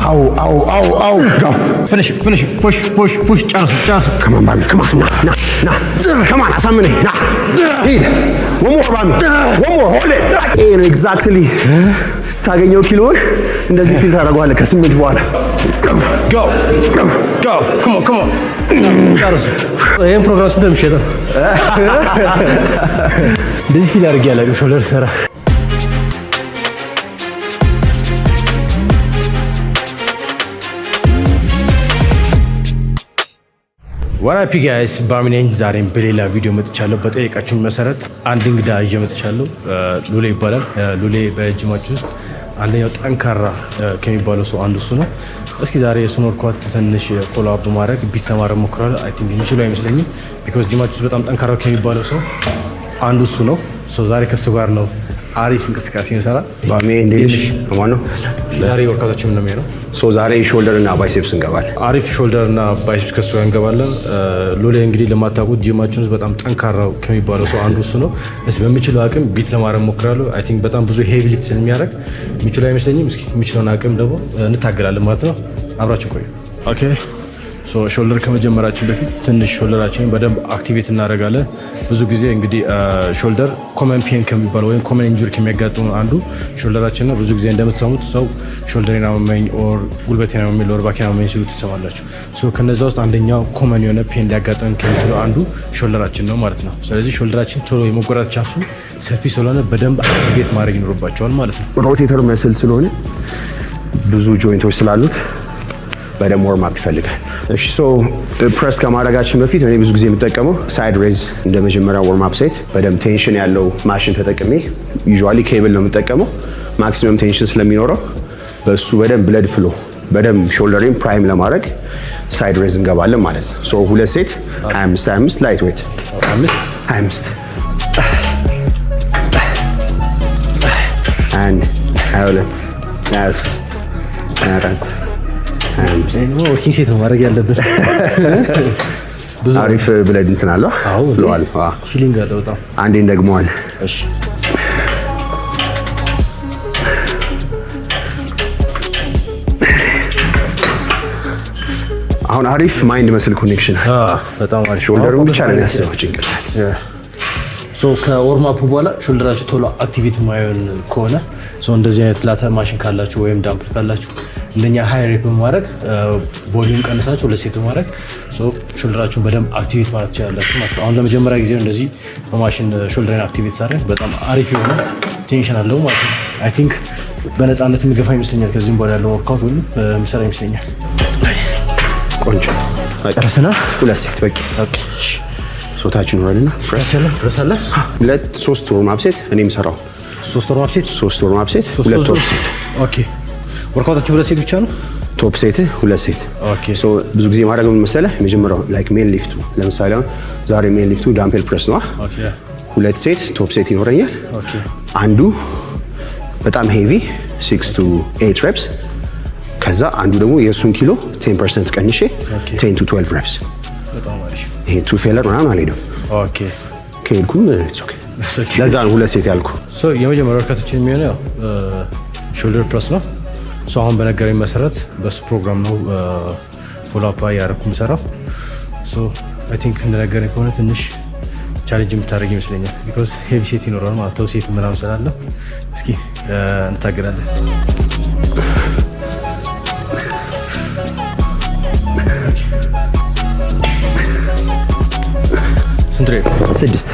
Ow. Go. Finish it. Push. Chance. Come on, Bami. Come on. Nah. Come on, Asamene. Nah. Need. One more, Bami. One more. Hold it. Exactly. ስታገኘው ኪሎን እንደዚህ ፊል ታደርገዋለህ ከስምንት በኋላ go come on ጨርሱ ይሄን ፕሮግራም ስለምሸጠው እንደዚህ ፊል አድርጌ ያለው ሾልደር ሰራ What up guys ባሚ ነኝ ዛሬም በሌላ ቪዲዮ መጥቻለሁ በጠየቃችሁኝ መሰረት አንድ እንግዳ ይዤ መጥቻለሁ ሉሌ ይባላል ሉሌ በጅማችሁ ውስጥ አንደኛው ጠንካራ ከሚባለው ሰው አንዱ እሱ ነው እስኪ ዛሬ የሱን ወርክአውት ትንሽ ፎሎ አፕ ማድረግ ቢት ለማድረግ ሞክራለሁ አይ ቲንክ ይችላል አይመስለኝም ቢኮዝ ጅማችሁ ውስጥ በጣም ጠንካራ ከሚባለው ሰው አንዱ እሱ ነው ዛሬ ከሱ ጋር ነው አሪፍ እንቅስቃሴ እንሰራ ባሚ እንዴት ማን ነው ዛሬ ወርክአውታችን ነው የሚሆነው ዛሬ ሾልደር እና ባይሴፕስ እንገባለን አሪፍ ሾልደር እና ባይሴፕስ ከሱ ጋር እንገባለን ሉሌ እንግዲህ ለማታውቁት ጂማችን ውስጥ በጣም ጠንካራው ከሚባለው ሰው አንዱ እሱ ነው እስኪ በሚችለው አቅም ቢት ለማድረግ ሞክራለሁ አይ ቲንክ በጣም ብዙ ሄቪ ሊፍት ስለሚያደርግ የሚችለው አይመስለኝም እስኪ የሚችለውን አቅም ደግሞ እንታገላለን ማለት ነው አብራችሁ ቆዩ ኦኬ ሾልደር ከመጀመራችን በፊት ትንሽ ሾልደራችንን በደንብ አክቲቬት እናደርጋለን ብዙ ጊዜ እንግዲህ ሾልደር ኮመን ፔን ከሚባለው ወይም ኮመን ኢንጁሪ ከሚያጋጥሙ አንዱ ሾልደራችን ነው ብዙ ጊዜ እንደምትሰሙት ሰው ሾልደሬን አመመኝ ኦር ጉልበቴን አመመኝ ሎወር ባኬን አመመኝ ሲሉ ትሰማላችሁ ከነዛ ውስጥ አንደኛው ኮመን የሆነ ፔን ሊያጋጥመን ከሚችለው አንዱ ሾልደራችን ነው ማለት ነው ስለዚህ ሾልደራችን ቶሎ የመጎዳት ቻንሱ ሰፊ ስለሆነ በደንብ አክቲቬት ማድረግ ይኖርባቸዋል ማለት ነው ሮቴተር መስል ስለሆነ ብዙ ጆይንቶች ስላሉት በደም ዋርም አፕ ይፈልጋል እሺ ፕሬስ ከማድረጋችን በፊት እኔ ብዙ ጊዜ የምጠቀመው ሳይድ ሬዝ እንደ መጀመሪያ ዋርም አፕ ሴት በደም ቴንሽን ያለው ማሽን ተጠቅሜ ዩዥዋሊ ኬብል ነው የምጠቀመው ማክሲመም ቴንሽን ስለሚኖረው በሱ በደም ብለድ ፍሎ በደም ሾልደሪን ፕራይም ለማድረግ ሳይድ ሬዝ እንገባለን ማለት ነው ሁለት ሴት 25 ላይት ዌት 25 አንድ 22 ወርኪንግ ሴት ነው ማድረግ ያለብን ብዙ አሪፍ ብለድ እንትን አለው ፍሎዋል ፊሊንግ አለው በጣም አንዴ እንደግመዋል እሺ አሁን አሪፍ ማይንድ መስል ኮኔክሽን በጣም አሪፍ ሾልደሩ ብቻ ነው ያስበው ጭንቅላት ከዋርም አፕ በኋላ ሾልደራችሁ ቶሎ አክቲቪቲ ማይሆን ከሆነ እንደዚህ አይነት ላተር ማሽን ካላችሁ ወይም ዳምፕል ካላችሁ እንደኛ ሃይ ሬፕ በማድረግ ቮሊዩም ቀንሳችሁ ለሴት በማድረግ ሾልደራችሁን በደንብ አክቲቬት ማድረግ ትችላላችሁ ማለት ነው አሁን ለመጀመሪያ ጊዜ እንደዚህ በማሽን ሾልደርን አክቲቬት ሳደርግ በጣም አሪፍ የሆነ ቴንሽን አለው ማለት ነው አይ ቲንክ በነፃነት የሚገፋ ይመስለኛል ከዚህም በኋላ ያለው ወርክአውት ሁሉ የሚሰራ ይመስለኛል ቆንጆ ጨረስና ሁለት ሴት በቂ ኦኬ ሶታችን ወረድና ፕሬስ አለ ሁለት ሶስት ዋርም አፕ ሴት እኔ የምሰራው ሶስት ዋርም አፕ ሴት ሁለት ቶፕ ሴት ኦኬ ወርክአውታችሁ ሁለት ሴት ብቻ ነው ቶፕ ሴት ሁለት ሴት ኦኬ ብዙ ጊዜ ማድረግ ምን መሰለህ የመጀመሪያው ላይክ ሜን ሊፍቱ ለምሳሌ አሁን ዛሬ ሜን ሊፍቱ ዳምፔል ፕሬስ ነው ኦኬ ሁለት ሴት ቶፕ ሴት ይኖረኛል ኦኬ አንዱ በጣም ሄቪ 6 to 8 reps ከዛ አንዱ ደግሞ የሱን ኪሎ 10% ቀንሼ 10 to 12 reps በጣም አሪፍ ይሄ ቱ ፌለር ምናምን አልሄድም ኦኬ ከሄድኩም ኢትስ ኦኬ ለዛ ነው ሁለት ሴት ያልኩ የመጀመሪያው ወርክአውታችን የሚሆነው ሾልደር ፕሬስ ነው አሁን በነገረኝ መሰረት በሱ ፕሮግራም ነው ፎሎ አፕ ያደረኩ የምሰራው አይ ቲንክ እንደነገረኝ ከሆነ ትንሽ ቻሌንጅ የምታደርግ ይመስለኛል ቢኮዝ ሄቪ ሴት ይኖራል ማለት ነው ሴት ምናምን ስላለ እስኪ እንታገላለን ስንት ሬፕ 6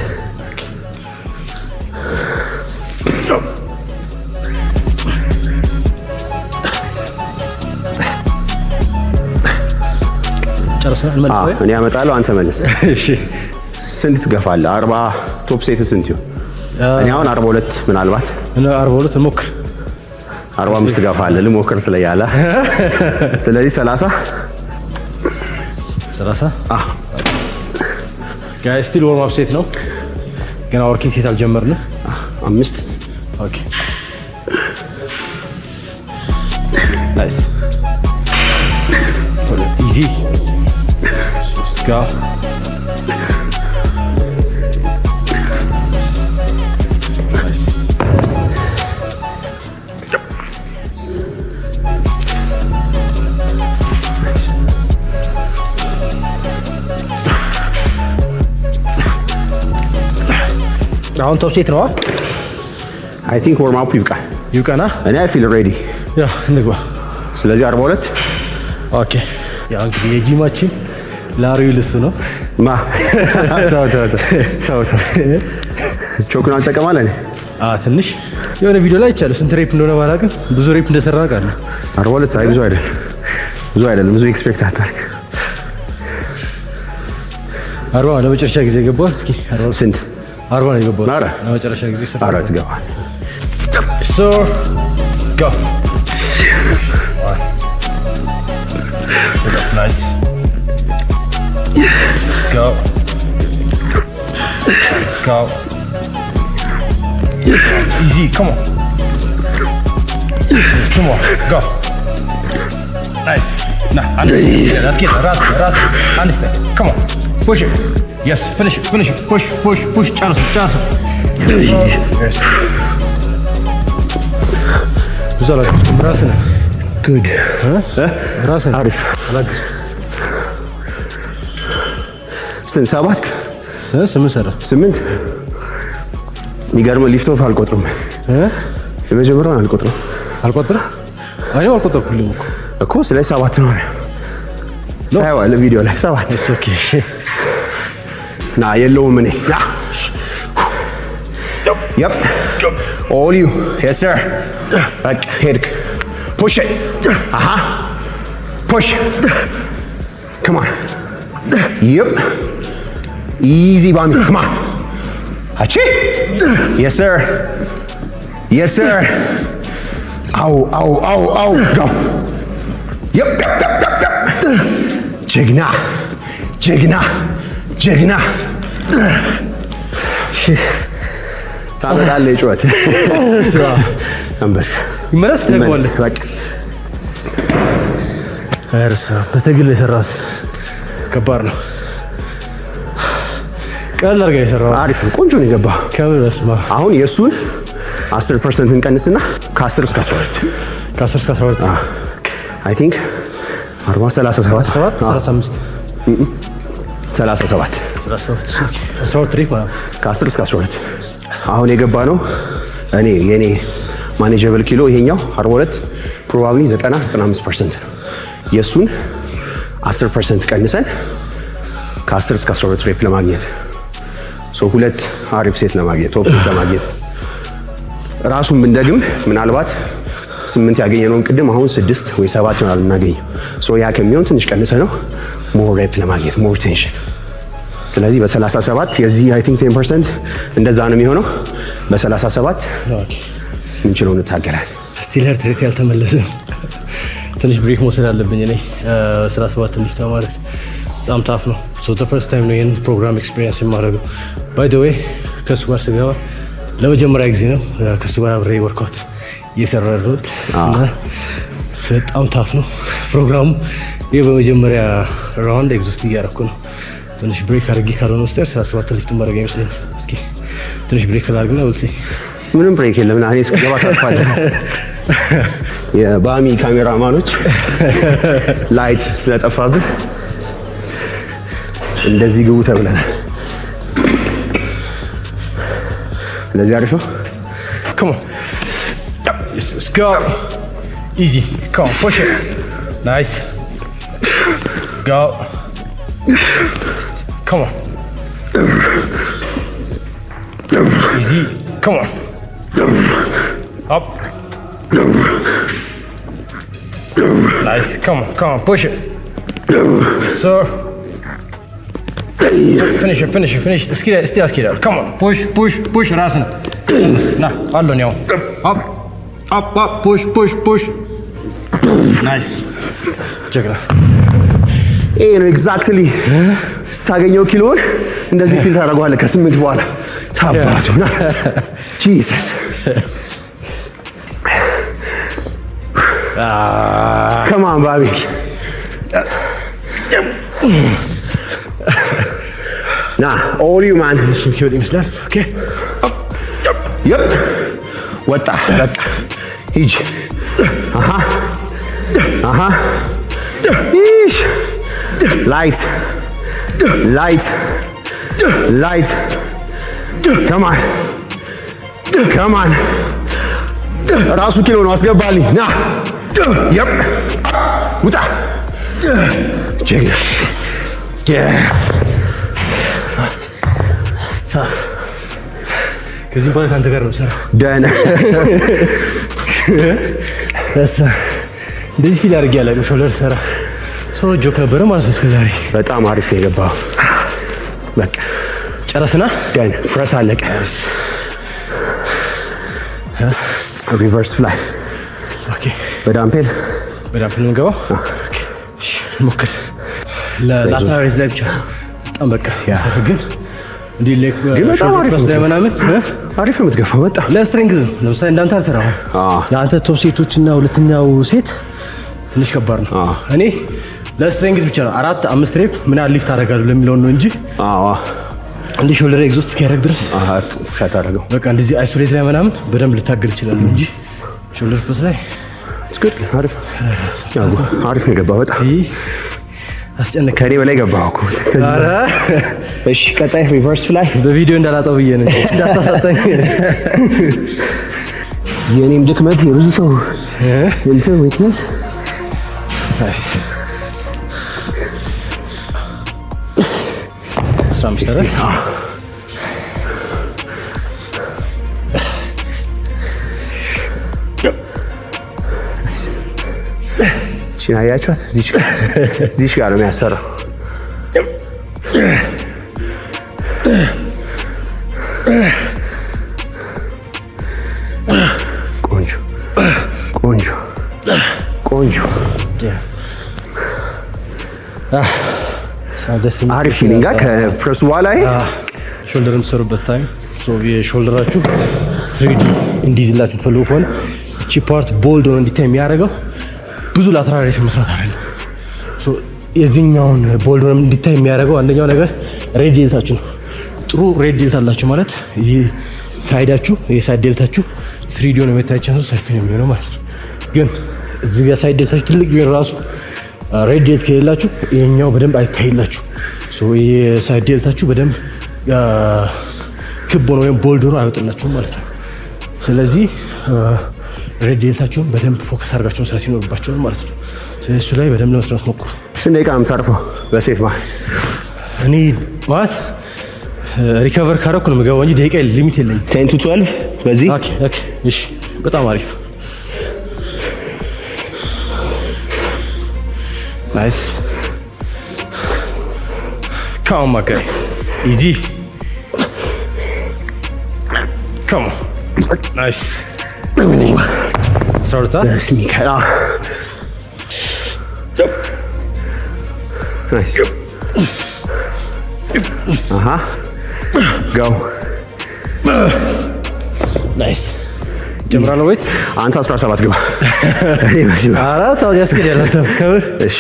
እኔ አመጣለሁ አንተ መልስ እሺ ስንት ትገፋለህ 40 ቶፕ ሴት ስንት ይሁን እኔ አሁን 42 ምናልባት 42 ሞክር 45 ትገፋለህ ልሞክር ስለያለ ስለዚህ 30 ጋይስ ስቲል ዋርም አፕ ሴት ነው ገና ወርኪንግ ሴት አልጀመርንም 5 ኦኬ ናይስ ኢዚ go አሁን ቶፕ ሴት ነው። አይ ቲንክ ወርም አፕ ይብቃና እኔ አይ ፊል ሬዲ ያ እንግባ። ስለዚህ 42 ኦኬ። ያ እንግዲህ የጂማችን ላሪው ልስ ነው ማ ቾክን አልጠቀማለህ? ትንሽ የሆነ ቪዲዮ ላይ ይቻላል። ስንት ሬፕ እንደሆነ ባላውቅም ብዙ ሬፕ እንደሰራ አውቃለሁ። 42 አይ ብዙ አይደለም ብዙ ኤክስፔክት አታርግ። 40 ለመጨረሻ ጊዜ ገባው። እስኪ ስንት? 40 ነው የገባው። ኧረ ለመጨረሻ ጊዜ ሰራ። ኧረ ትገባል። ሶ ጎ ናይስ go easy, come on, two more, go, nice. Nah, let's get it, ras, understand, come on, push it, yes, finish it, push, chance, yes. Güzel arkadaşım, rasına. Good. Rasına. Arif. Alakası. ስንት? 7 8 ሰራ 8 የሚገርመው ሊፍት ኦፍ አልቆጥርም። የመጀመሪያውን አልቆጥርም። አይ አልቆጥርኩልኝ እኮ ስለዚህ 7 ነው ነው አይዋለ ቪዲዮ ላይ 7 ኦኬ። ና የለውም እኔ ያ yep all you yes sir back ሄድክ push it push come on yep easy Bami, come on. Hachi. Yes sir. Ow. Go. Yep. Jigna. ታመጣለህ ጩኸት አንበሳ ይመለስ ደግሞልህ በቃ እርሳ በትግል የሰራው ከባድ ነው። ቀላል አድርገህ የሰራው አሪፍ ነው። ቆንጆ ነው የገባው። ከምን በስማ አሁን የእሱን 10% እንቀንስና ከ10 እስከ 12 ከ10 እስከ 12 አይ ቲንክ 40 37 35 37 12 ትሪክ ማለት ከ10 እስከ 12 አሁን የገባ ነው። እኔ የኔ ማኔጀብል ኪሎ ይሄኛው 42 ፕሮባብሊ 90-95% ነው። የእሱን 10% ቀንሰን ከ10 እስከ 12 ሬፕ ለማግኘት ሁለት አሪፍ ሴት ለማግኘት ቶፕ ሴት ለማግኘት ራሱን ብንደግም ምናልባት 8 ያገኘነውን ቅድም አሁን 6 ወይ 7 ይሆናል የምናገኘው። ያ ከሚሆን ትንሽ ቀንሰ ነው ሞር ሬፕ ለማግኘት ሞር ቴንሽን። ስለዚህ በ37 የዚህ አይ ቲንክ 10% እንደዛ ነው የሚሆነው። በ37 ምንችለው እንታገላለን። ስቲል ሄርት ሬት ያልተመለሰ ትንሽ ብሬክ መውሰድ አለብኝ እኔ 37 ልጅ ተማሪ በጣም ታፍ ነው። ፈርስት ታይም ነው ይህን ፕሮግራም ኤክስፔሪንስ የማደርገው። ባይ ዘ ዌይ ከእሱ ጋር ስገባ ለመጀመሪያ ጊዜ ነው ከእሱ ጋር አብሬ ወርክአውት እየሰራ ያለሁት እና በጣም ታፍ ነው ፕሮግራሙ። ይህ በመጀመሪያ ራውንድ ኤግዞስት እያደረኩ ነው። ትንሽ ብሬክ አድርጌ ካልሆነ ውስጥ 37 ሊፍት ማድረግ አይመስለኝም። እስኪ ትንሽ ብሬክ አድርግና ወልሲ ምንም ብሬክ የለም ና እኔ እስክገባ ታልፋለህ። የባሚ ካሜራማኖች ላይት ስለጠፋብን እንደዚህ ግቡ ተብለናል። እንደዚህ አሪፍ ነው። Come on. Let's go. Easy. Come on, push it. Nice. Go. Come on. Easy. Come on. Up. Nice. Come on, push it. Yes, sir. Finish it. Still skid out. Come on. Push. Rasen. Nah, allo now. Up. Push. Nice. Check it out. ይሄ ነው ኤግዛክትሊ ስታገኘው ኪሎን እንደዚህ ፊል ታደርገዋለህ ከ8 በኋላ ታባቱ ና ጂሰስ come on baby ና all you man ኪሎ ይመስላል። ኦኬ yep ወጣ በቃ ሂጅ ኢሽ light come on ከማን ራሱ ኪሎ ነው አስገባልኝ ና ይፕ ውጣ ጀግና ከዚህ በኋላ አንተ ጋር ነው የምሰራው። ደህና እንደዚህ ፊል አድርጌ አላውቅም። ሾልደር ሰራ ሰው ጆክ ነበረ ማለት ነው እስከዛሬ። በጣም አሪፍ ነው የገባው። በቃ ጨረስና ደህና ፕረስ አለቀ። ሪቨርስ ፍላይ ኦኬ። በዳምፔል ነው የምገባው። ኦኬ እሺ ሞክር። ለላተራል ሬዝ ላይ ብቻ በጣም በቃ ግን እንዲህ ሌክ በጣም አሪፍ ነው ምናምን አሪፍ ነው የምትገፋው። በጣም ለስትሬንግዝ ነው። ለምሳሌ እንዳንተ አልሰራም። የአንተ ቶፕ ሴቶችና ሁለተኛው ሴት ትንሽ ከባድ ነው። እኔ ለስትሬንግዝ ብቻ ነው 4-5 ሬፕ ምን ያህል ሊፍት አደርጋለሁ ለሚለው ነው እንጂ እንዲህ ሾልደር ኤግዞስት እስኪያደርግ ድረስ ሻት አደረገው። በቃ እንደዚህ አይሶሌት ላይ ምናምን በደንብ ልታገል ይችላል እንጂ ሾልደር ፕረስ ላይ አሪፍ ነው የገባው። በጣም አስጨነቀኝ። ከኔ በላይ ገባሁ እኮ። እሺ ቀጣይ ሪቨርስ ፍላይ በቪዲዮ እንዳላጣው ብዬ ነው እንዳታሳጣኝ። የኔም ድክመት የብዙ ሰው እንትን ዊክነስ ቺን አያችኋት? እዚች ጋር ነው የሚያሰራው። ቆንጆ ቆንጆ ቆንጆ አሪፍ ፊሊንግ ከፕረሱ በኋላ ሾልደር የምትሰሩበት ታይም የሾልደራችሁ 3D እንዲይዝላችሁ ትፈልጉ ከሆነ እቺ ፓርት ቦልድ ሆኖ እንዲታይ የሚያደርገው ብዙ ላተራል ሬዝ መስራት አይደለም። የዚህኛውን ቦልድ ሆኖ እንዲታይ የሚያደርገው አንደኛው ነገር ሬዲየታችሁ ነው። ጥሩ ሬዲየት አላችሁ ማለት ይህ ሳይዳችሁ የሳይድ ዴልታችሁ 3D ሆኖ የመታየት ቻንሱ ሰፊ ነው የሚሆነው ማለት ነው። ግን እዚህ ጋር ሳይድ ዴልታችሁ ትልቅ ቢሆን ራሱ ሬዲየት ከሌላችሁ ይሄኛው በደንብ አይታይላችሁ። የሳይድ ዴልታችሁ በደንብ ክብ ሆኖ ወይም ቦልድ ሆኖ አይወጥላችሁም ማለት ነው። ስለዚህ ሬዲየታችሁን በደንብ ፎከስ አድርጋችሁ መስራት ይኖርባችኋል ማለት ነው። ስለዚህ እሱ ላይ በደንብ ለመስራት ሞክሩ። ስንት ደቂቃ ነው የምታርፈው በሴት ማለት? እኔ ማለት ሪከቨር ካረኩ ነው የምገባው እንጂ ደቂቃ ሊሚት የለኝም። 10 to 12 በዚህ ኦኬ። እሺ በጣም አሪፍ ናይስ። Come on, my guy. Easy. Come on. Nice. Start that. That's me. Nice. Go. Nice. ጀምራለሁ ወይስ አንተ 17 ግባ። እኔ በዚህ አራት ያስከዳል ከብር። እሺ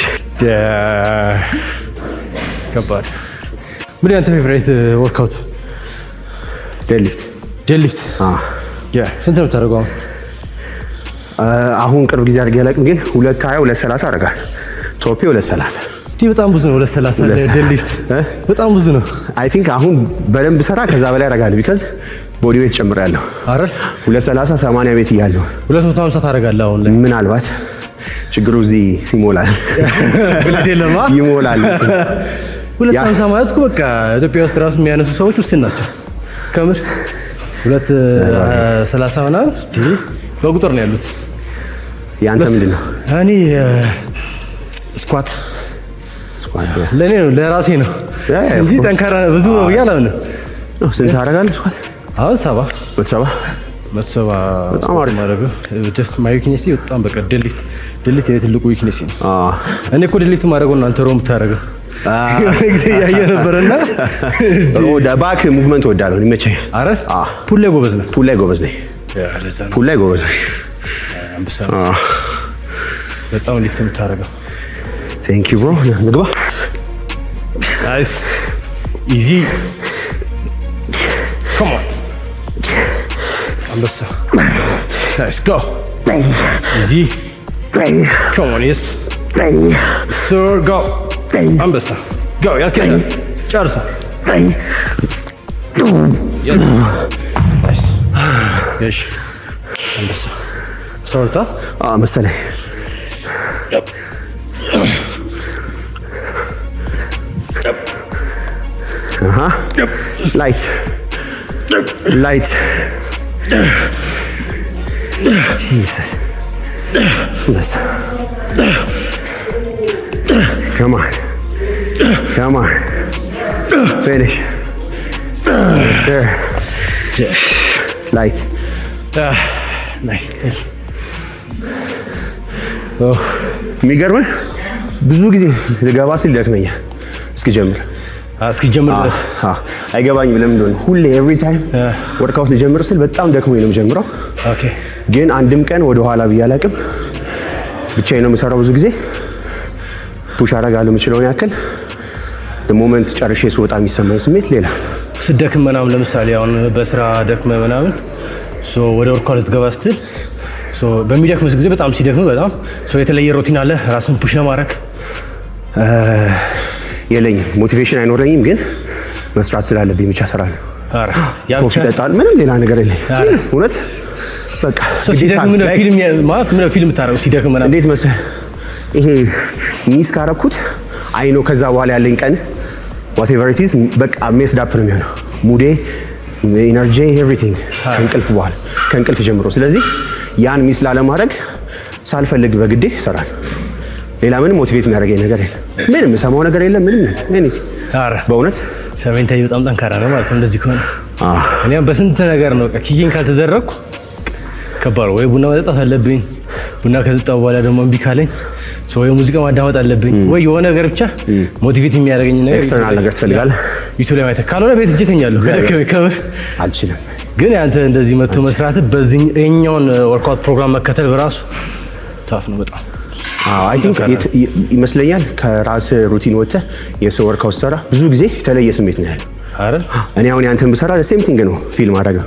ከባድ ምን ያንተ ፌቨራይት ወርክአውት? ዴድሊፍት። ዴድሊፍት ስንት ነው የምታደርገው አሁን ቅርብ ጊዜ አድርጌ አላውቅም፣ ግን 220 230 አደርጋለሁ። ቶፒ 230 በጣም ብዙ ነው። 230 ዴድሊፍት በጣም ብዙ ነው። አይ ቲንክ አሁን በደንብ ሰራ ከዛ በላይ አደርጋለሁ ቢካዝ ቦዲ ዌት ጨምሬያለሁ አይደል? 230 80 ቤት እያለሁ 250 ታደርጋለህ አሁን ላይ። ምናልባት ችግሩ እዚህ ይሞላል ብለህ የለማ ይሞላል። 250 ማለት እኮ በቃ ኢትዮጵያ ውስጥ ራሱ የሚያነሱ ሰዎች ውስን ናቸው ከምር። 230 ምናምን በቁጥር ነው ያሉት። ያንተ ምንድን ነው? እኔ ስኳት ለኔ ነው ለራሴ ነው እንጂ ጠንካራ ብዙ ነው ብዬ አላምንም። ስንት ታደርጋለህ ስኳት? አሁን 70 በጣም አሪፍ ማድረግ ጀስት ማይ ዊክነስ በጣም በቃ ዴድሊፍት የትልቁ ዊክነስ ነው። እኔ እኮ ዴድሊፍት ማድረገው እናንተ ሮም ብታደርገው ጊዜ ያየ ነበርና ባክ ሙቭመንት ወዳለሁ ይመቸኛል። አረ ፑል ላይ ጎበዝ ነህ? ፑል ላይ ጎበዝ ነኝ። ፑል ላይ ጎበዝ ነኝ። አንበሳ በጣም ሊፍት የምታደርገው። ቴንክ ዩ ብሮ። ንግባ። ናይስ ኢዚ ካም ኦን አንበሳ ናይስ ጎ ኢዚ ካም ኦን የስ ሶር ጎ አንበሳ ጎ ያስከዳል ጨርሳ ናይስ እሺ አንበሳ ሶልታ መሰለኝ። ላይት Jesus. Come on. Finish. Sure. Light. Nice. የሚገርምህ ብዙ ጊዜ ልገባ ስል ደክመኛል እስኪጀምር ድረስ አይገባኝም ለምን እንደሆነ። ሁሌ ኤቭሪ ታይም ወርክአውት ልጀምር ስል በጣም ደክሞኝ ነው የምጀምረው። ግን አንድም ቀን ወደ ኋላ ብዬ አላውቅም። ብቻዬን ነው የምሰራው። ብዙ ጊዜ ፑሽ አደርጋለሁ የምችለውን ያክል። ሞመንት ጨርሼ ስወጣ የሚሰማኝ ስሜት ሌላ። ስደክም ምናምን ለምሳሌ አሁን በስራ ደክመ ምናምን ወደ ወርክአውት ልትገባ ስትል በሚደክም ጊዜ በጣም ሲደክም በጣም የተለየ ሮቲን አለ ራስን ፑሽ ለማድረግ? የለኝም፣ ሞቲቬሽን አይኖረኝም። ግን መስራት ስላለብኝ ብቻ እሰራለሁ። ኮፊ እጠጣለሁ፣ ምንም ሌላ ነገር የለኝም። እውነት በቃ ፊልም ታረው ሲደክም ምናምን እንዴት መሰለህ ይሄ ሚስ ካረኩት አይ ነው ከዛ በኋላ ያለኝ ቀን whatever it is በቃ ሜስድ አፕ ነው የሚሆነው። ሙዴ፣ ኢነርጂ፣ ኤቭሪቲንግ ከእንቅልፍ ጀምሮ። ስለዚህ ያን ሚስ ላለማድረግ ሳልፈልግ በግዴ እሰራለሁ። ሌላ ምንም ሞቲቬት የሚያደርገኝ ነገር የለም። ምንም የምሰማው ነገር የለም። ምንም ነገር በእውነት ሰሜንታዊ በጣም ጠንካራ ነው ማለት ነው። እንደዚህ ከሆነ እኔም በስንት ነገር ነው ኪኪን ካልተደረግኩ ከባድ ወይ ቡና መጠጣት አለብኝ። ቡና ከጠጣሁ በኋላ ደግሞ እምቢ ካለኝ ወይ ሙዚቃ ማዳመጥ አለብኝ ወይ የሆነ ነገር ብቻ ሞቲቬት የሚያደርገኝ ነገር ኤክስተርናል ነገር ትፈልጋለህ። ዩቲዩብ ላይ ማየት ካልሆነ ቤት እጄ ተኛለሁ። ከበር አልችልም። ግን አንተ እንደዚህ መጥቶ መስራት በዚህኛውን ወርክአውት ፕሮግራም መከተል በራሱ ታፍ ነው በጣም። አይ ቲንክ ይመስለኛል ከራስ ሩቲን ወጥተህ የሰው ወርክአውት ሰራ ብዙ ጊዜ የተለየ ስሜት ነው ያለው አይደል? እኔ አሁን ያንተን ብሰራ ሴም ቲንግ ነው ፊልም አደረገው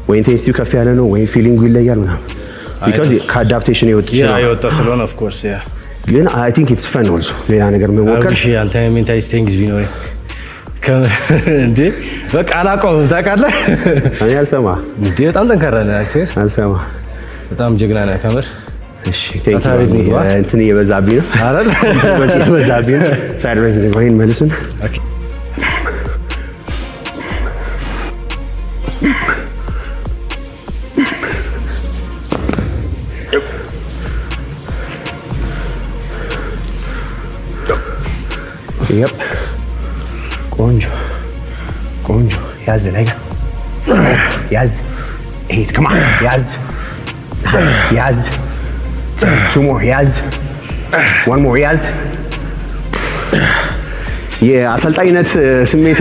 ወይ ኢንቴንሲቲው ከፍ ያለ ነው ወይ ፊሊንጉ ይለያል ምናምን ቢካዝ ከአዳፕቴሽን የወጣ ስለሆነ ኦፍ ኮርስ ያ። ግን አይ ቲንክ ኢትስ ፈን ኦልሶ ሌላ ነገር መሞከር። እሺ አንተ ሜንታሊ ስትሬንግዝ ቢኖር እንዴ በቃ አላውቀውም ታውቃለህ። እኔ አልሰማህ እንዴ በጣም ጠንካራ ነህ። እሺ አልሰማህ በጣም ጀግና ነህ ከምር። እሺ ቴንክ ዩ። እንትን እየበዛብኝ ነው አይደል? እየበዛብኝ ነው። ሳይድ ሬዝ ነው ወይን መልስን። ኦኬ Yep. ቆንጆ ያዝ ላይ ያዝ 8 come on ያዝ 2 more ያዝ 1 more ያዝ። የአሰልጣኝነት ስሜቴ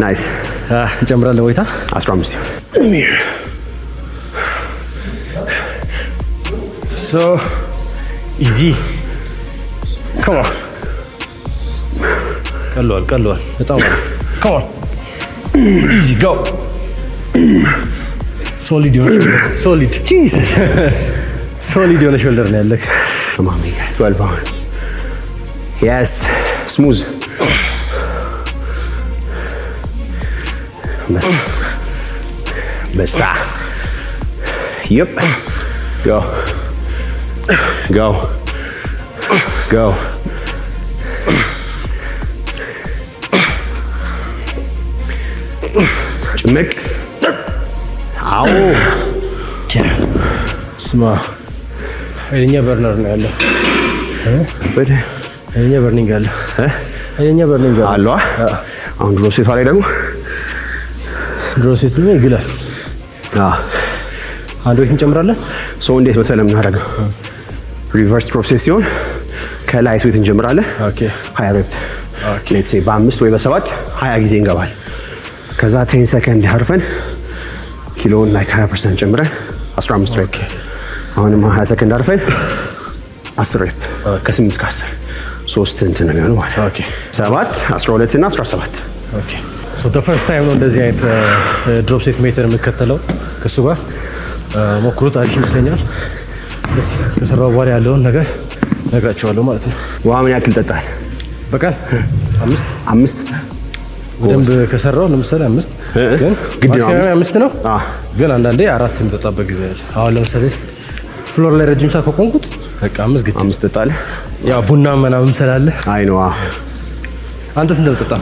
ናይስ። እንጨምራለን ወይታ 15 so easy. Come on. ቀሏል በጣም አሪፍ። Come on. Easy go. Solid Jesus. Solid የሆነ ሾልደር ነው ያለክ። ማሚ 12 አሁን yes smooth በሳ yep go ጭምቅ አዎ ስማ ኃይለኛ በርነር ነው ያለው። ኃይለኛ በርኒንግ አለ አለ። አሁን ድሮ ሴቷ ላይ ደግሞ ድሮ ሴት ነው ይግላል። አንድ ወይት እንጨምራለን። ሰው እንዴት መሰለህ የምናደርገው ሪቨርስ ፕሮሴስ ሲሆን ከላይት ዌት እንጀምራለን። ኦኬ 20 ሬፕ ሌትስ ሴይ በ5 ወይ በ7 20 ጊዜ እንገባል። ከዛ 10 ሰከንድ አርፈን ኪሎውን ላይ 20% ጨምረን 15 ሬፕ። አሁንም 20 ሰከንድ አርፈን 10 ሬፕ ከ8 እስከ 10 3 እንትን ነው የሚሆነው ማለት ነው። ኦኬ 7 12 እና 17 ኦኬ ሶ ዘ ፈርስት ታይም ነው እንደዚህ አይነት ድሮፕ ሴት ሜተር የምከተለው ከሱ ጋር ሞክሩት። አሪፍ ይመስለኛል። እሺ ከሰራው በኋላ ያለውን ነገር ነግራቸዋለሁ ማለት ነው። ውሃ ምን ያክል ጠጣል? በቀን 5 በደንብ ከሰራው ለምሳሌ 5 ግን ማክሲመም 5 ነው። ግን አንዳንዴ 4 የምጠጣበት ጊዜ አለ። አሁን ለምሳሌ ፍሎር ላይ ረጅም ሰዓት ከቆምኩት በቃ 5 ግድ 5 ትጠጣለህ። ያው ቡና ምናምን ስላለ አይ ነው። አንተ ስንት ትጠጣ?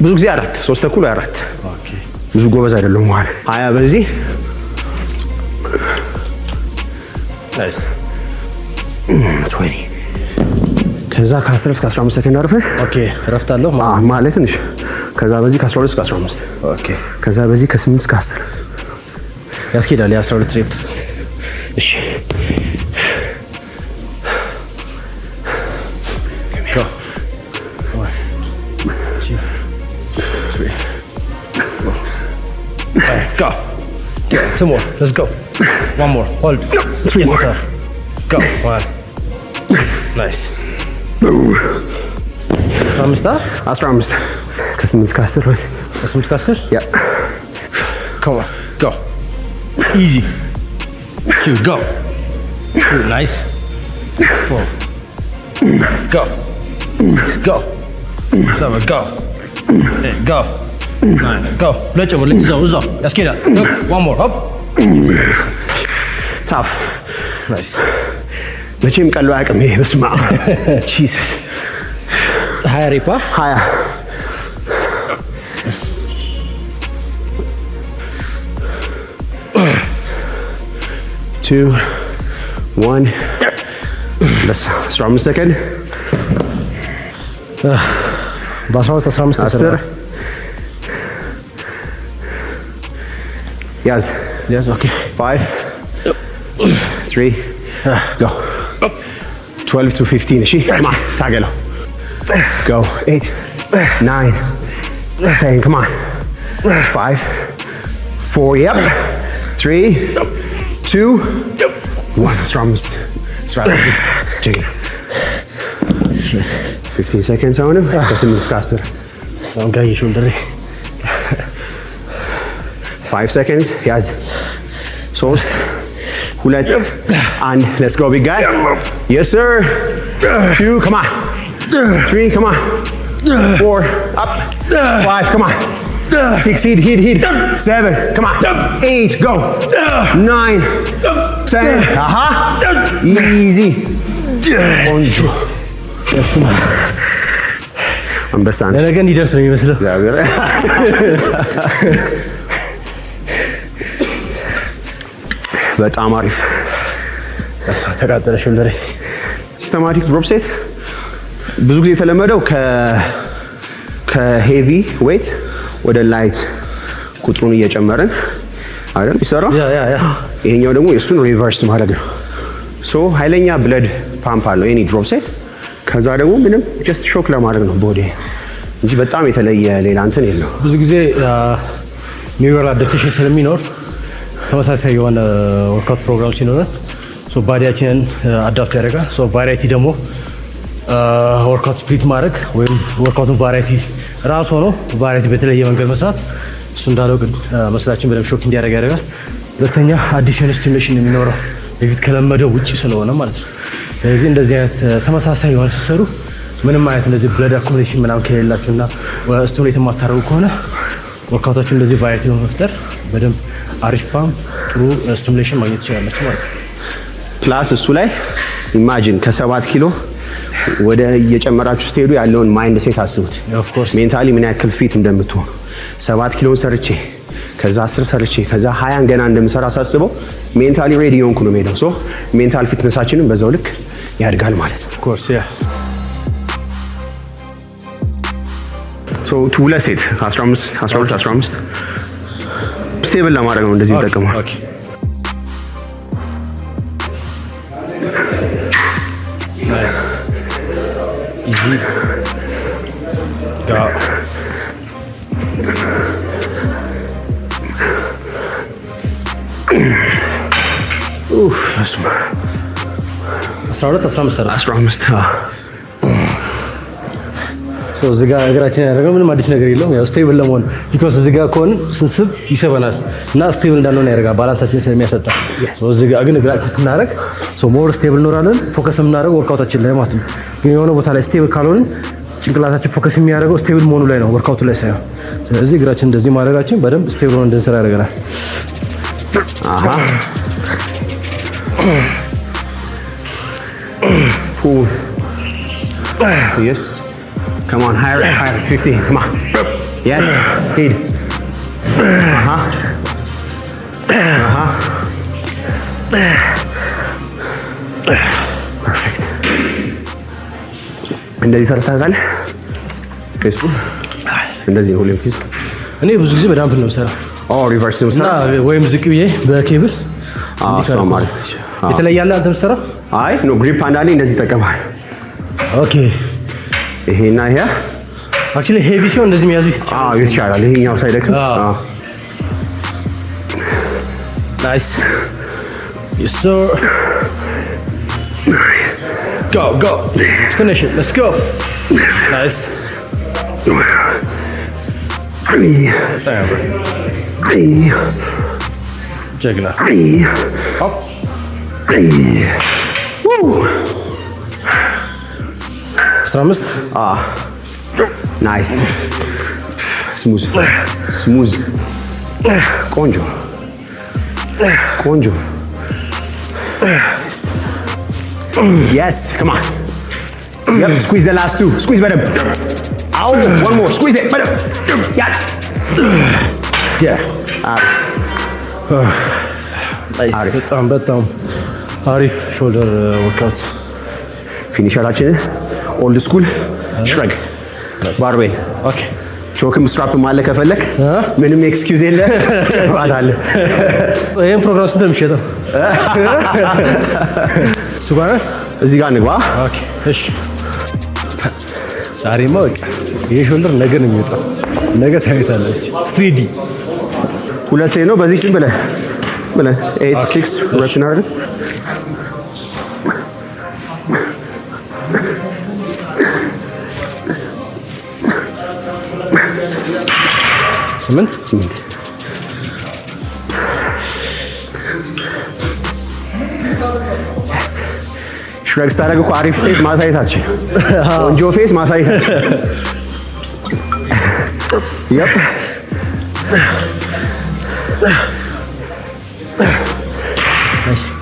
ብዙ ጊዜ 4 3 ተኩል 4። ኦኬ ብዙ ጎበዝ አይደለም ማለት 20 በዚህ ናይስ 20 ከዛ ከ10 እስከ 15 ሰከንድ አርፈህ ኦኬ ረፍታለሁ ማለት ትንሽ ከዛ በዚህ ከ12 እስከ 15 ኦኬ ከዛ በዚህ ከ8 እስከ 10 ያስኬዳል። የ12 ትሪፕ እሺ go 1 2 3 4 go 2 more let's go 1 more hold 3 more sir. Go 1 nice 15 ከ8 እስከ 10 ወይ ከ8 እስከ 10 ያ come on go easy 2 go 2 nice 4 go go 7 go 8 go 9 go let's go ያስኬዳል። go 1 more hop tough nice መቼም ቀለው አያውቅም ይሄ። በስመ አብ ጂሰስ 20 ሪፓ 20 2 1 በስ 15 ሰከንድ በ12 15 10 ያዝ yes okay 5 3 go 12 to 15 እሺ come on ታገለው go 8 9 10 come on 5 4 yep 3 2 1 15 seconds አሁንም ከ8 እስከ 10 ሳንጋይሽ እንደሬ 5 seconds ያዝ 3 2 1 let's go big guy yes sir 2 come on 3 come on 4 up 5 come on 6 hit 7 come on 8 go 9 10 aha easy ቆንጆ አንበሳ ለነገ እንዲደርስ ነው የሚመስለው። እግዚአብሔር በጣም አሪፍ ተቃጠለሽ እንደሬ ሲስተማቲክ ድሮፕ ሴት ብዙ ጊዜ የተለመደው ከሄቪ ዌይት ወደ ላይት ቁጥሩን እየጨመርን አይደል ይሰራው። ይሄኛው ደግሞ የሱን ሪቨርስ ማድረግ ነው። ሶ ኃይለኛ ብለድ ፓምፕ አለው ኤኒ ድሮፕ ሴት። ከዛ ደግሞ ምንም ጀስት ሾክ ለማድረግ ነው ቦዲ እንጂ በጣም የተለየ ሌላ እንትን የለው። ብዙ ጊዜ ኒውራል አዳፕቴሽን ስለሚኖር ተመሳሳይ የሆነ ወርክአውት ፕሮግራም ሲኖረን ሶ ባዲያችንን አዳፕት ያደርጋል። ሶ ቫራይቲ ደግሞ ወርክአውት ስፕሊት ማድረግ ወይም ወርክአውቱን ቫራይቲ ራሱ ሆኖ ቫራይቲ በተለየ መንገድ መስራት እሱ እንዳለው ግን መስላችን በደንብ ሾክ እንዲያደርግ ያደርጋል። ሁለተኛ አዲሽናል ስቲሙሌሽን የሚኖረው በፊት ከለመደው ውጪ ስለሆነ ማለት ነው። ስለዚህ እንደዚህ አይነት ተመሳሳይ የሆነ ሲሰሩ ምንም አይነት እንደዚህ ብለድ አኮሞዴሽን ምናምን ከሌላችሁና ስቲሙሌት የማታደርጉ ከሆነ ወርክአውታችሁ እንደዚህ ቫራይቲ በመፍጠር በደንብ አሪፍ ፓም ጥሩ ስቲሙሌሽን ማግኘት ትችላላችሁ ማለት ነው። ፕላስ እሱ ላይ ኢማጂን ከ7 ኪሎ ወደ እየጨመራችሁ ስትሄዱ ያለውን ማይንድ ሴት አስቡት። ሜንታሊ ምን ያክል ፊት እንደምትሆኑ 7 ኪሎን ሰርቼ ከዛ 10 ሰርቼ ከዛ 20 ገና እንደምሰራ ሳስበው ሜንታሊ ሬዲ የሆንኩ ነው የምሄደው። ሶ ሜንታል ፊትነሳችንን በዛው ልክ ያድጋል ማለት ነው። ኦፍ ኮርስ ያ ሶ ሁለት ሴት 15 12 15 ስቴብል ለማድረግ ነው እንደዚህ ተጠቀመው። ኦኬ ናይስ ኢዚ ጋ 15 እዚህ ጋር እግራችን ያደረገው ምንም አዲስ ነገር የለውም። ያው ስቴብል ለመሆን ቢኮዝ እዚህ ጋር ከሆነ ስንስብ ይሰበናል እና ስቴብል እንዳንሆን ያደርጋል ባላንሳችን ስለሚያሰጣ። እዚህ ጋር ግን እግራችን ስናደርግ ሞር ስቴብል እንኖራለን። ፎከስ የምናደርገው ወርክአውታችን ላይ ማለት ነው። ግን የሆነ ቦታ ላይ ስቴብል ካልሆንን ጭንቅላታችን ፎከስ የሚያደርገው ስቴብል መሆኑ ላይ ነው፣ ወርካውቱ ላይ ሳይሆን። ስለዚህ እግራችን እንደዚህ ማድረጋችን በደንብ ስቴብል ሆነን እንድንሰራ ያደርገናል። Yes. Come on, higher, 15. Come on. Yes. Head. Perfect. እንደዚህ ሰርታታል። ፌስቡክ እንደዚህ ነው ሁሌም ትይዝ። እኔ ብዙ ጊዜ በዳምፕል ነው የምሰራው። ሪቨርስ ነው የምሰራው ወይም ዝቅ ብዬ በኬብል። የተለየ አለ አንተ የምትሰራው? አይ ኖ ግሪፕ አንዳንዴ እንደዚህ ይጠቀማል። ኦኬ ይሄና ይሄ አክቹሊ ሄቪ ሲሆን እንደዚህ መያዙ ይቻላል። ይሄኛው ሳይደክም ናይስ yes sir go finish it let's go nice ጀግና up Stramis? Nice. Smooth. Konjo. Yes, come on. Yep, squeeze the last two. Squeeze better. Ow, one more. Squeeze it better. Yes. Yeah. በጣም አሪፍ ሾልደር ወርክአውት። ፊኒሸራችን ኦልድ ስኩል ሽረግ ባርቤል። ኦኬ ቾክም ስትራፕም አለ ከፈለክ ምንም ኤክስኪውዝ የለ አለ። ይሄን ፕሮግራም ስንት ነው የሚሸጠው? እሱ ጋር እዚህ ጋር እንግባ። ኦኬ እሺ። ዛሬማ በቃ ይሄ ሾልደር ነገ ነው የሚወጣው። ነገ ታዩታለች። 3D ሁለት ሴት ነው በዚህ ዝም ብለህ 8 6 ሬፕሽን አድርገን ስምንት ሽረግ ስታደርግ እኮ አሪፍ ፌስ ማሳየት አትችልም። ቆንጆ ፌስ ማሳየት አትችልም። ይፕ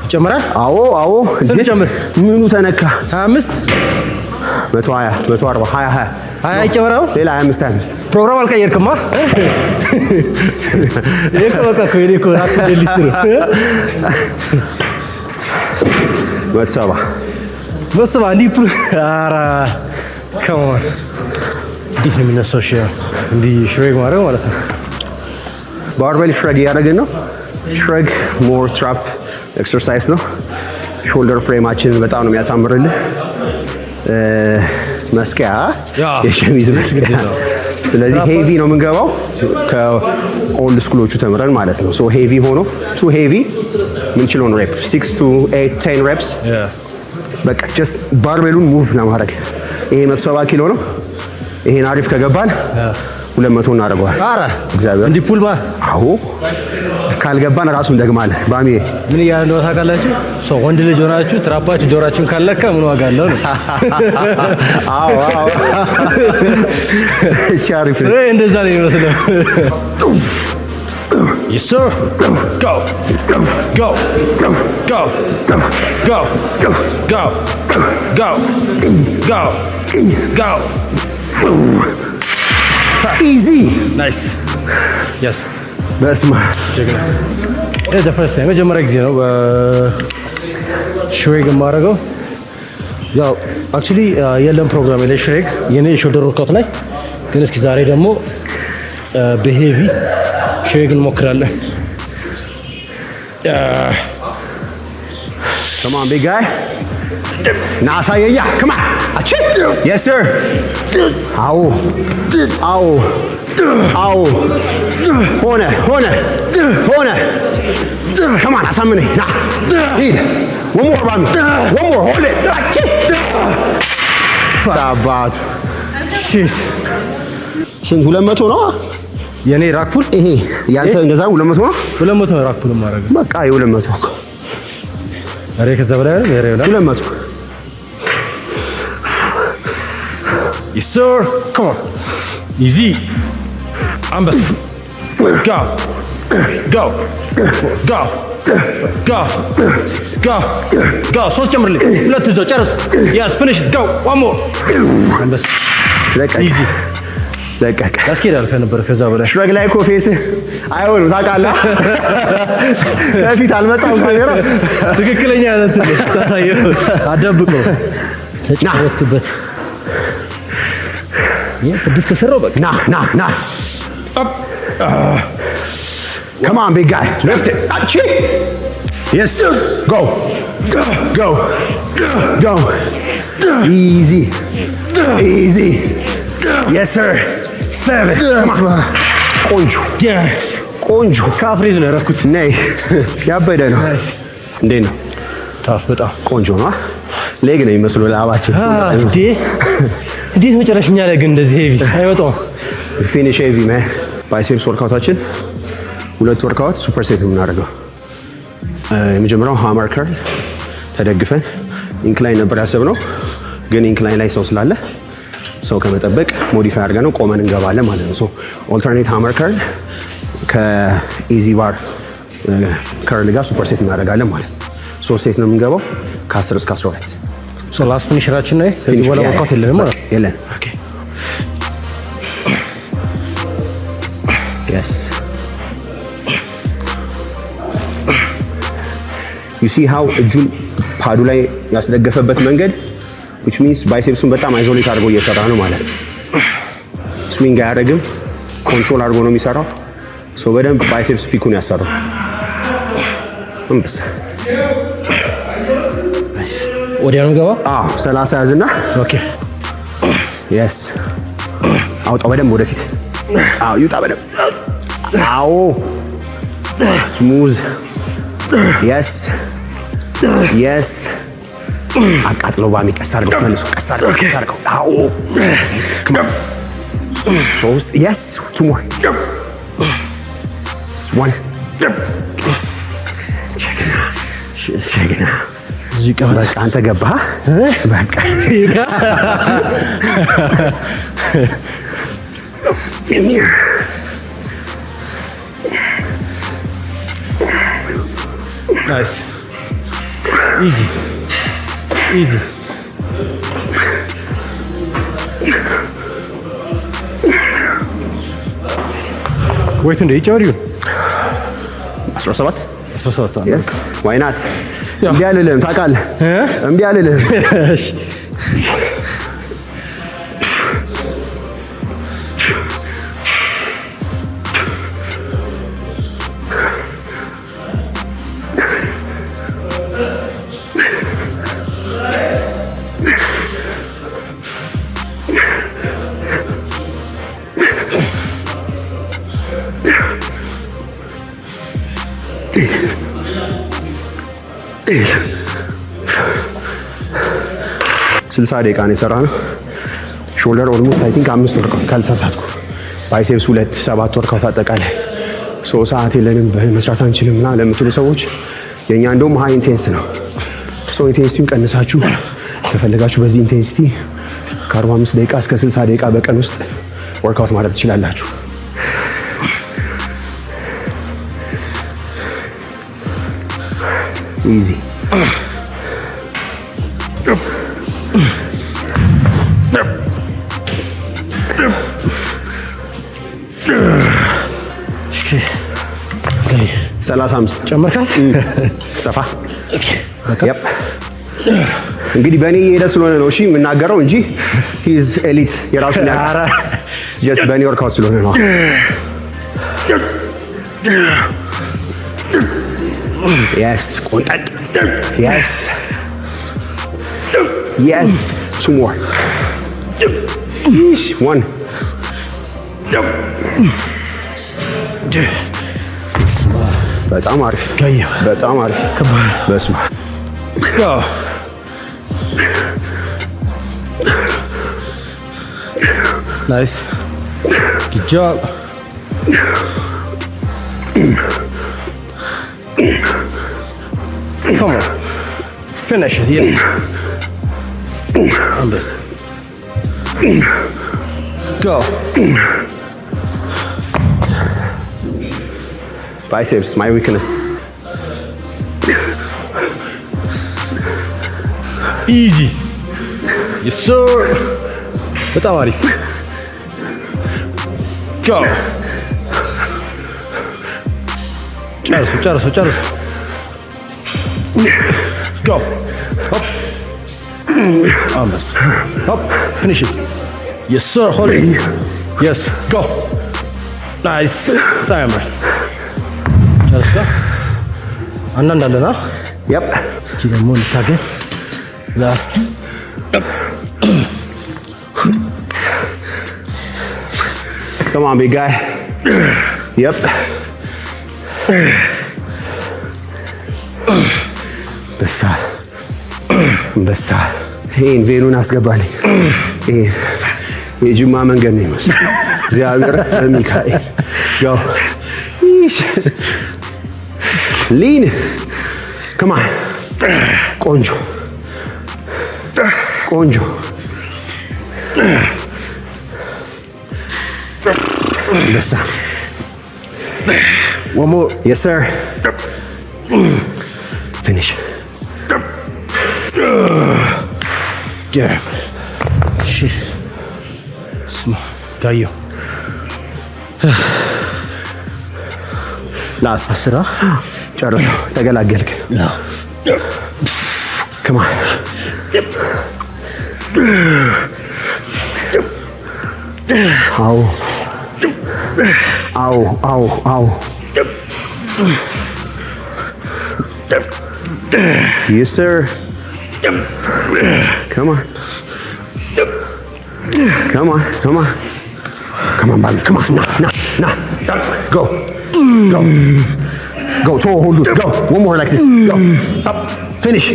ይጨምራል። አዎ ስንት ጨምር? ምኑ ተነካ? 25 120 140 20 20 ይጨምራል። ሌላ 25 ፕሮግራም አልቀየርክማ። ይሄ በቃ ኮይኔ እኮ አትደልት ነው። 170 እንዲህ ኧረ ከሞን እንዴት ነው የሚነሳው? እንዲህ ሽሬግ ማድረግ ማለት ነው። ባርቤል ሽረግ እያደረግን ነው። ሽረግ ሞር ትራፕ ኤክሰርሳይዝ ነው። ሾልደር ፍሬማችንን በጣም ነው የሚያሳምርልን። መስቀያ የሸሚዝ መስቀያ። ስለዚህ ሄቪ ነው የምንገባው ከኦልድ ስኩሎቹ ተምረን ማለት ነው። ሶ ሄቪ ሆኖ ቱ ሄቪ ምንችለውን ሬፕ 6 to 8 10 ሬፕስ በቃ ጀስት ባርቤሉን ሙቭ ለማድረግ። ይሄ 170 ኪሎ ነው። ይሄን አሪፍ ከገባን 200 እናደርገዋል። ኧረ እግዚአብሔር እንዲህ ፑል አዎ ካልገባን ራሱን ደግማለን። ባሚ ምን እያለ እንደሆነ ታውቃላችሁ? ወንድ ልጅ ሆናችሁ ትራፓችሁ ጆሮአችሁን ካለካ ምን ዋጋ አለው ነው? አዎ ቻሪፍ እንደዛ ነው የሚመስለው። Yes sir. Go. Easy. Nice. Yes. በስማ ጀግና። ዘ ፈርስት ታይም መጀመሪያ ጊዜ ነው ሽሬግ የማደርገው። ያው አክቹሊ የለም ፕሮግራም ላይ ሽሬግ የኔ ሾልደር ወርክአውት ላይ ግን እስኪ ዛሬ ደግሞ በሄቪ ሽሬግ እንሞክራለን። Come on big guy. ናሳየያ come on. Yes sir. አዎ ሆነ come on አሳምነኝ ና ሂድ one more run one more hold it ሳባቱ ስንት 200 ነው የኔ ራክፑል ይሄ ያንተ እንደዛ 200 ነው 200 ነው ራክፑል ማድረግ በቃ የ200 እኮ አሬ ከዛ በላይ ነው 200 Yes, sir. Come on. Easy. አንበስ go go go go go go ሶስት ጨምርልኝ ሁለት ይዘው ጨርስ yes finish go one more አንበስ easy ለቀቅ ያስኬዳል ከነበር ከዛ በላይ ሽረግ ላይ እኮ ፌስ አይሆንም ታውቃለህ ከፊት አልመጣም ካሜራ ትክክለኛ እንትን ታሳየው አደብቀው ተጫወትክበት ስድስት ከሰራው በቃ ና up come on big guy lift it achi yes go go go easy easy yes sir 7 ቆንጆ ካፍሬዝ ነው ያደረኩት ነይ ያበደ ነው እንዴት ነው ታፍ በጣም ቆንጆ ነው ሌግ ነው የሚመስለው ላባችን እንዴት መጨረሻኛ ላይ ግን እንደዚህ ሄቪ አይወጣው ፊኒሽ ሄቪ ማን ባይሴፕስ ወርካውታችን ሁለት ወርካውት ሱፐር ሴት ነው የምናደርገው የመጀመሪያው ሃመር ከርል ተደግፈን ኢንክላይን ነበር ያሰብነው ግን ኢንክላይን ላይ ሰው ስላለ ሰው ከመጠበቅ ሞዲፋይ አድርገነው ቆመን እንገባለን ማለት ነው ሶ ኦልተርኔት ሃመር ከርል ከኢዚ ባር ከርል ጋር ሱፐር ሴት እናደርጋለን ማለት ነው ሶስት ሴት ነው የምንገባው ከ10 እስከ 12 ሶ ላስት ፊኒሸራችን ነው ከዚህ በኋላ ወርካውት የለንም ማለት የለን ኦኬ yes you see how እጁን ፓዱ ላይ ያስደገፈበት መንገድ which means ባይሴፕሱን በጣም አይዞሌት አድርጎ እየሰራ ነው ማለት ነው ስዊንግ አያደርግም ኮንትሮል አድርጎ ነው የሚሰራው ሶ በደንብ ባይሴፕስ ፒኩን ያሰራው ወዲያ ነው ገባ 30 ያዝና ኦኬ yes አውጣው በደንብ ወደፊት ይውጣ በደንብ ስሙዝ yes አቃጥለው ባሚ ቀስ አድርገው መልሶ ቀስ አድርገው ሶስት yes two more one check it out በቃ አንተ ገባህ በቃ nice easy wait እንደ ይጨሪው 17 yes why not እምቢ አልልህም ታውቃለህ እምቢ አልልህም ስልሳ ደቂቃ ነው የሰራነው ሾልደር ኦልሞስት አይ ቲንክ 5 ወርካውት ካልተሳሳትኩ ባይሴፕስ 7 ወርካውት አጠቃላይ 3 ሰዓት የለንም መስራት አንችልም እና ለምትሉ ሰዎች የኛ እንደውም ሃይ ኢንቴንስ ነው ሶ ኢንቴንሲቲውን ቀንሳችሁ ከፈለጋችሁ በዚህ ኢንቴንሲቲ ከ45 ደቂቃ እስከ 60 ደቂቃ በቀን ውስጥ ወርካውት ማድረግ ትችላላችሁ easy ሰላሳ አምስት ጨመርካት ሰፋ እንግዲህ በእኔ የሄደ ስለሆነ ነው እሺ የምናገረው እንጂ ሂዝ ኤሊት የራሱ ያራ ጀስት በእኔ ወርካውት ስለሆነ ነው yes ቆንጠጥ yes two more one በጣም አሪፍ በጣም አሪፍ በስማ nice good job come on finish it yes Go. Biceps, my weakness. Easy. Yes, sir. በጣም አሪፍ። Go. ጨርሱ። Go. Hop. Arms. Hop. Finish it. Yes, sir. Hold it. Yes. Go. Nice. Timer. ጨርሳ አንዳንድ አለና Yep. እስኪ ደግሞ እንታገል ላስት Come on, big guy. Yep. በሳ ይሄን ቬኑን አስገባልኝ። ይሄ የጅማ መንገድ ነው ይመስል እግዚአብሔር በሚካኤል go lean come on ቆንጆ በሳ one more yes sir finish damn shit small ጋየው ላስት ስራ ጨርሰው ተገላገልክ come on አው yes sir come on Bobby come on nah go toe hold it go one more like this go up finish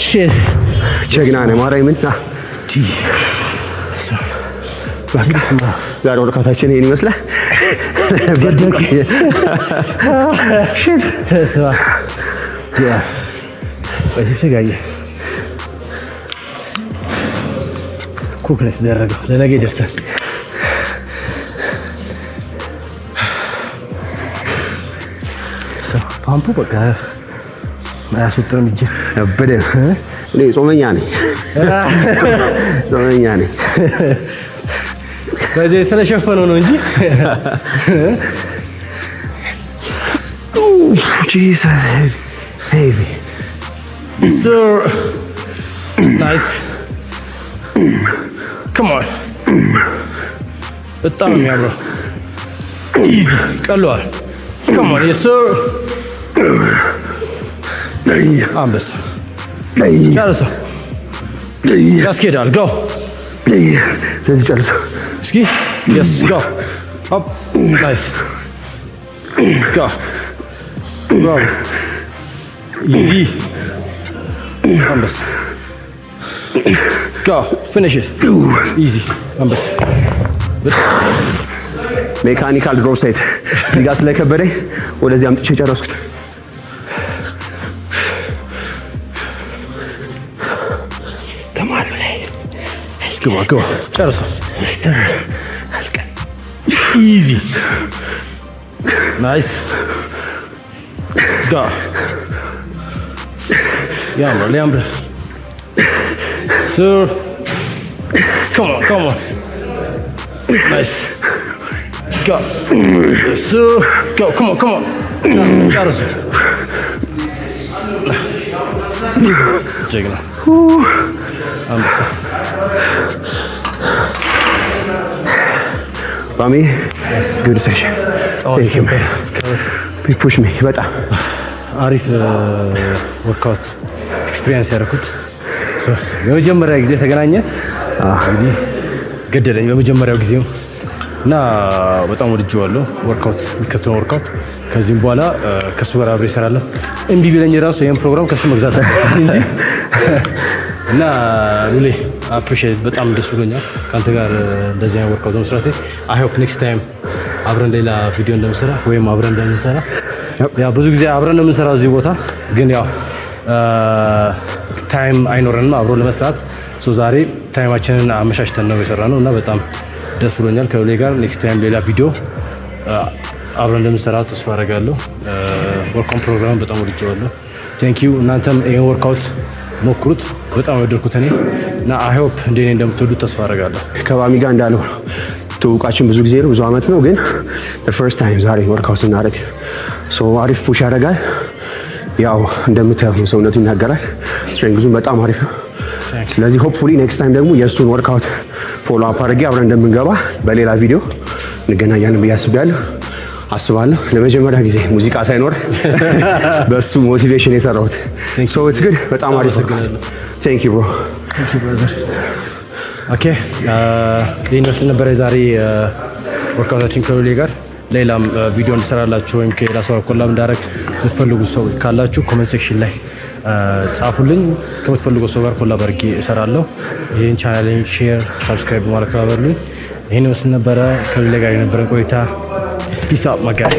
shit ጀግና ነህ ማርያምን ዛሬ ወርካታችን ይሄን ይመስላል ደደክ shit so yeah በዚህ ጋር ኩክነስ ደረገው ለነገ ይደርሳል ፓምፑ በቃ አያስወጥርም እጄ ያበደ እኔ ጾመኛ ነኝ በዚህ ስለሸፈነው ነው እንጂ Jesus heavy so nice come on በጣም የሚያምረው easy ቀሏል come on yes sir አንበሳ ጨርሰው ያስኬዳል go ለዚህ ጨርሰው እስኪ yes go up nice go easy አንበሳ go finish it easy አንበሳ ሜካኒካል ድሮፕ ሴት እዚህ ጋር ስለከበደኝ ወደዚህ አምጥቼ ጨረስኩት ከማሉ ላይ ግባ ጨርሰው easy nice go ያምራል sir come on nice go sir go come on ጨርሰው ጀግና አንበሳ Rami, yes, good session. Thank you, man. Big push me, በጣም አሪፍ ወርክአውት ኤክስፒሪየንስ ያደረኩት በመጀመሪያ ጊዜ ተገናኘ እንግዲህ ገደለኝ በመጀመሪያው ጊዜው እና በጣም ወድጄዋለሁ ወርክአውት የሚከተለው ወርክአውት ከዚህም በኋላ ከሱ ጋር አብሬ እሰራለሁ እምቢ ቢለኝ ራሱ ይሄን ፕሮግራም ከሱ መግዛት እንጂ እና ሉሌ አፕሪሺየት በጣም ደስ ብሎኛል ካንተ ጋር እንደዚህ አይነት ወርክአውት መስራቴ አይ ሆፕ ኔክስት ታይም አብረን ሌላ ቪዲዮ እንደምሰራ ወይም አብረን እንደምንሰራ ያ ብዙ ጊዜ አብረን እንደምንሰራው እዚህ ቦታ ግን ያው ታይም አይኖረንም አብሮ ለመስራት። ዛሬ ታይማችንን አመሻሽተን ነው የሰራነው እና በጣም ደስ ብሎኛል ከሉሌ ጋር። ኔክስት ታይም ሌላ ቪዲዮ አብረን እንደምንሰራ ተስፋ አደርጋለሁ። ወርካውት ፕሮግራም በጣም ወድጄዋለሁ። ቴንክ ዩ። እናንተም ይሄን ወርካውት ሞክሩት። በጣም ወደድኩት እኔ እና አይ ሆፕ እንደኔ እንደምትወዱት ተስፋ አደርጋለሁ። ከባሚ ጋር እንዳለው ትውውቃችን ብዙ ጊዜ ነው፣ ብዙ አመት ነው፣ ግን ፈርስት ታይም ዛሬ ወርካውት ስናደርግ አሪፍ ፑሽ ያደርጋል። ያው እንደምታዩት ነው ሰውነቱ ይናገራል። ስትሬንግዙም በጣም አሪፍ ነው። ስለዚህ ሆፕፉሊ ኔክስት ታይም ደግሞ የእሱን ወርካውት ፎሎ አፕ አድርጌ አብረን እንደምንገባ በሌላ ቪዲዮ እንገናኛለን ብዬ አስባለሁ። ለመጀመሪያ ጊዜ ሙዚቃ ሳይኖር በሱ ሞቲቬሽን የሰራሁት ኢትስ ጉድ። በጣም አሪፍ ነው። ቴንክ ዩ ብሮ። ኦኬ ይህን መስል ነበረ የዛሬ ወርካውታችን ከሉሌ ጋር። ሌላም ቪዲዮ እንድሰራላችሁ ወይም ከሌላ ሰው ኮላብ እንዳደረግ የምትፈልጉ ሰው ካላችሁ ኮሜንት ሴክሽን ላይ ጻፉልኝ። ከምትፈልጉ ሰው ጋር ኮላብ አድርጌ እሰራለሁ። ይህን ቻናልን ሼር፣ ሰብስክራይብ በማድረግ ተባበሩልኝ። ይህን መስል ነበረ ከሉሌ ጋር የነበረን ቆይታ። ፒስ አውት ማይ ጋይ።